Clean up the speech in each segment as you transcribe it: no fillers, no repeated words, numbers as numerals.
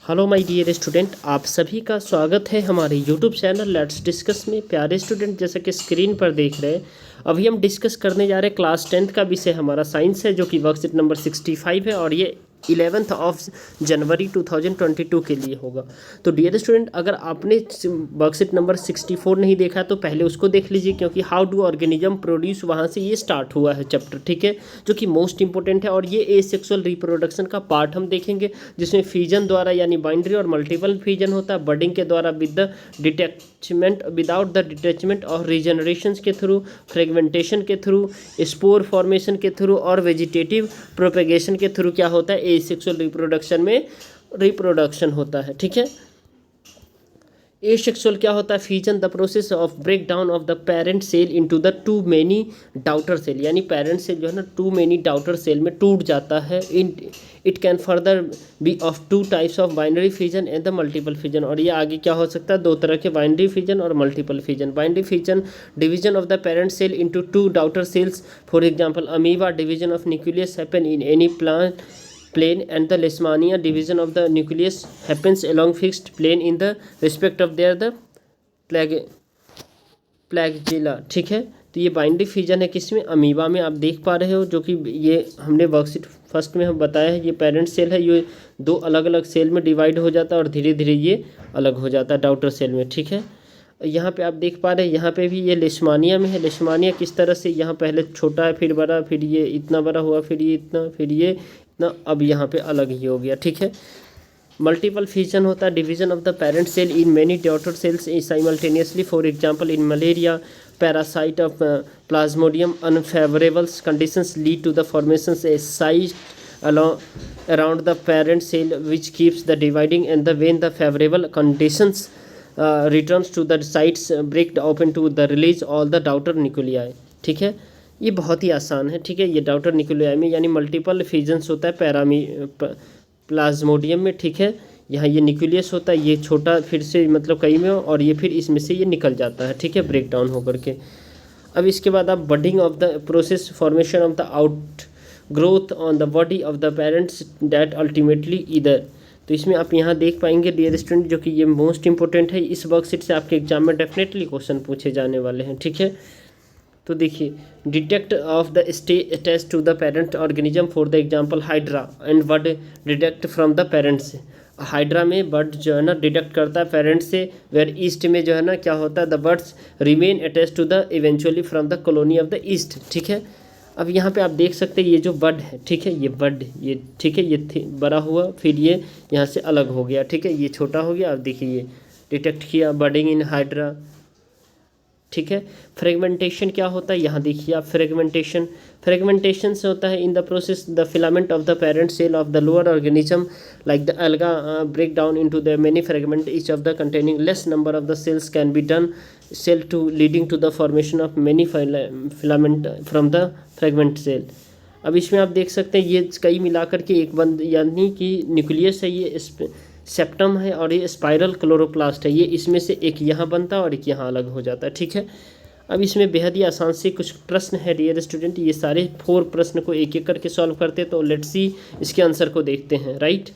Hello my dear student, आप सभी का स्वागत है हमारे यूट्यूब चैनल लेट्स डिस्कस में। प्यारे स्टूडेंट, जैसा कि स्क्रीन पर देख रहे हैं, अभी हम डिस्कस करने जा रहे हैं क्लास 10th का विषय हमारा साइंस है, जो कि वर्कशीट नंबर 65 है और ये 11th ऑफ जनवरी 2022 के लिए होगा। तो डियर स्टूडेंट, अगर आपने वर्कशीट नंबर 64 नहीं देखा तो पहले उसको देख लीजिए, क्योंकि हाउ डू ऑर्गेनिज्म प्रोड्यूस वहाँ से ये स्टार्ट हुआ है चैप्टर, ठीक है, जो कि मोस्ट इंपॉर्टेंट है। और ये एसेक्सुअल रिप्रोडक्शन का पार्ट हम देखेंगे, जिसमें फिजन द्वारा यानी बाइंड्री और मल्टीपल फिजन होता है, बडिंग के द्वारा with the detachment without the detachment और रीजनरेशन के थ्रू, फ्रेगमेंटेशन के थ्रू, स्पोर फॉर्मेशन के थ्रू और वेजिटेटिव प्रोपेगेशन के थ्रू क्या होता है, एसेक्सुअल रिप्रोडक्शन में रिप्रोडक्शन होता है, ठीक है। एसेक्सुअल क्या होता है, fission the process of break down of the parent cell into the two many daughter cell, यानी पेरेंट सेल जो है ना टू मेनी डाउटर सेल में टूट जाता है। In it can further be of two types of binary fission and the multiple fission, और ये आगे क्या हो सकता है, दो तरह के बाइनरी फिजन और multiple fission. Binary fission division of the parent cell into two daughter cells, for example amoeba division of nucleus happen in any plant plane, and the Leishmania division of the nucleus happens along fixed plane in the respect of their the flagella, ठीक है। तो ये binary fission है किसमें, amoeba में। आप देख पा रहे हो, जो कि ये हमने वर्कशीट फर्स्ट में हम बताया है, ये पेरेंट सेल है, ये दो अलग अलग सेल में डिवाइड हो जाता है और धीरे धीरे ये अलग हो जाता है डाउटर सेल में, ठीक है। यहाँ पे आप देख पा रहे हैं, यहाँ पे भी ये लेशमानिया में है। लेशमानिया किस तरह से, यहाँ पहले छोटा है फिर बड़ा, फिर ये इतना बड़ा हुआ, फिर ये इतना, फिर ये इतना, अब यहाँ पे अलग ही हो गया, ठीक है। मल्टीपल फिजन होता है division of the parent cell in many daughter cells simultaneously, for example in malaria parasite of plasmodium unfavourable conditions lead to the formations a site along around the parent cell which keeps the dividing, and the when the favorable conditions returns to the sites break open to the release all the daughter nuclei, ठीक है। ये बहुत ही आसान है, ठीक है। ये daughter nuclei में यानी मल्टीपल फिजन्स होता है प्लाज्मोडियम में, ठीक है। यहाँ ये न्यूक्लियस होता है, ये छोटा फिर से मतलब कई में, और ये फिर इसमें से ये निकल जाता है, ठीक है, ब्रेक डाउन होकर के। अब इसके बाद आप budding of the process formation of the out growth on the body of the parents that ultimately इधर, तो इसमें आप यहाँ देख पाएंगे डियर स्टूडेंट, जो कि ये मोस्ट इंपॉर्टेंट है। इस वर्कशीट से आपके एग्जाम में डेफिनेटली क्वेश्चन पूछे जाने वाले हैं, ठीक है। तो देखिए, detect of the stay attach to the parent organism, for the example hydra and bird detect from the parents. Hydra में बर्ड जो है ना डिटेक्ट करता है पेरेंट से, वेयर ईस्ट में जो है ना क्या होता है, the birds remain attach to the eventually from the colony of the east, ठीक है। अब यहाँ पे आप देख सकते हैं ये जो बर्ड है, ठीक है, ये बर्ड ये, ठीक है, ये बड़ा हुआ, फिर ये यहाँ से अलग हो गया, ठीक है, ये छोटा हो गया। अब देखिए ये डिटेक्ट किया, बर्डिंग इन हाइड्रा, ठीक है। फ्रेगमेंटेशन क्या होता है, यहाँ देखिए आप, फ्रेगमेंटेशन से होता है in the process the filament of the parent cell of the lower organism like the alga break down into the many fragment each of the containing less number of the cells can be done cell to leading to the formation of many filament from the fragment cell. अब इसमें आप देख सकते हैं ये कई मिलाकर के एक बंद, यानी कि न्यूक्लियस है, ये सेप्टम है और ये स्पाइरल क्लोरोप्लास्ट है, ये इसमें से एक यहाँ बनता है और एक यहाँ अलग हो जाता है, ठीक है। अब इसमें बेहद ही आसान से कुछ प्रश्न है डियर स्टूडेंट, ये सारे 4 प्रश्न को एक एक करके सॉल्व करते हैं, तो लेट्स सी इसके आंसर को देखते हैं, राइट।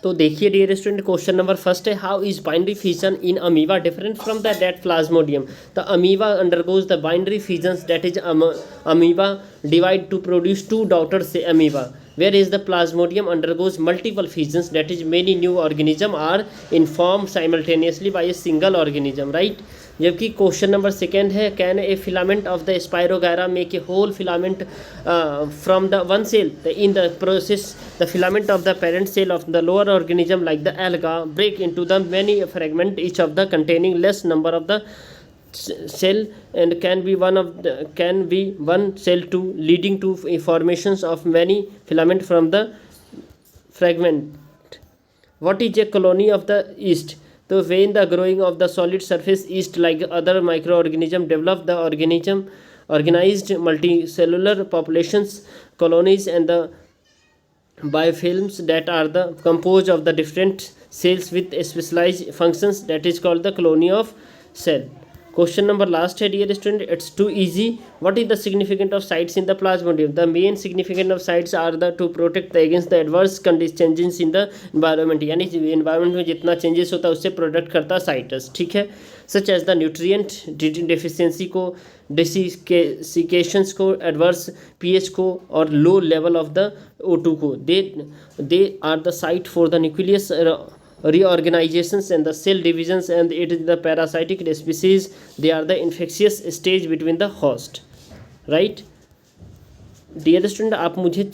तो देखिए dear student, question number first है, how is binary fission in amoeba different from the that plasmodium. The amoeba undergoes the binary fissions that is amoeba divide to produce 2 daughter से amoeba, whereas the plasmodium undergoes multiple fissions, that is many new organisms are informed simultaneously by a single organism, right। जबकि question number second है, can a filament of the spirogyra make a whole filament from the one cell in the process the filament of the parent cell of the lower organism like the alga break into the many fragment each of the containing less number of the cell and can be one cell to leading to formations of many filament from the fragment. What is a colony of the yeast? So when the growing of the solid surface yeast like other microorganism develop the organized multicellular populations, colonies and the biofilms that are the composed of the different cells with specialized functions, that is called the colony of cell. Question number last है dear student, it's too easy. What is the significant of cysts in the plasmodium? The main significant of cysts are the to protect against the adverse changes in the environment, यानी environment में जितना changes होता है उससे protect करता है sites. ठीक है. Such as the nutrient deficiency को, डिसिकेशंस को, एडवर्स पीएच को और low level of the O2 को. They are the site for the nucleus reorganizations and the cell divisions, and it is the parasitic species. They are the infectious stage between the host. Right. Dear student, आप मुझे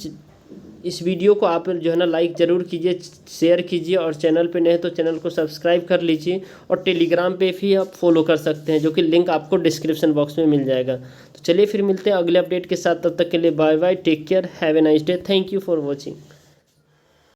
इस video को आप जो है ना like ज़रूर कीजिए, शेयर कीजिए, और चैनल पे नए तो चैनल को सब्सक्राइब कर लीजिए, और टेलीग्राम पे भी आप फॉलो कर सकते हैं, जो कि लिंक आपको डिस्क्रिप्शन बॉक्स में मिल जाएगा. तो चलिए फिर मिलते हैं अगले अपडेट के साथ. तब तक के लिए bye bye, take care, have a nice day, thank you for watching.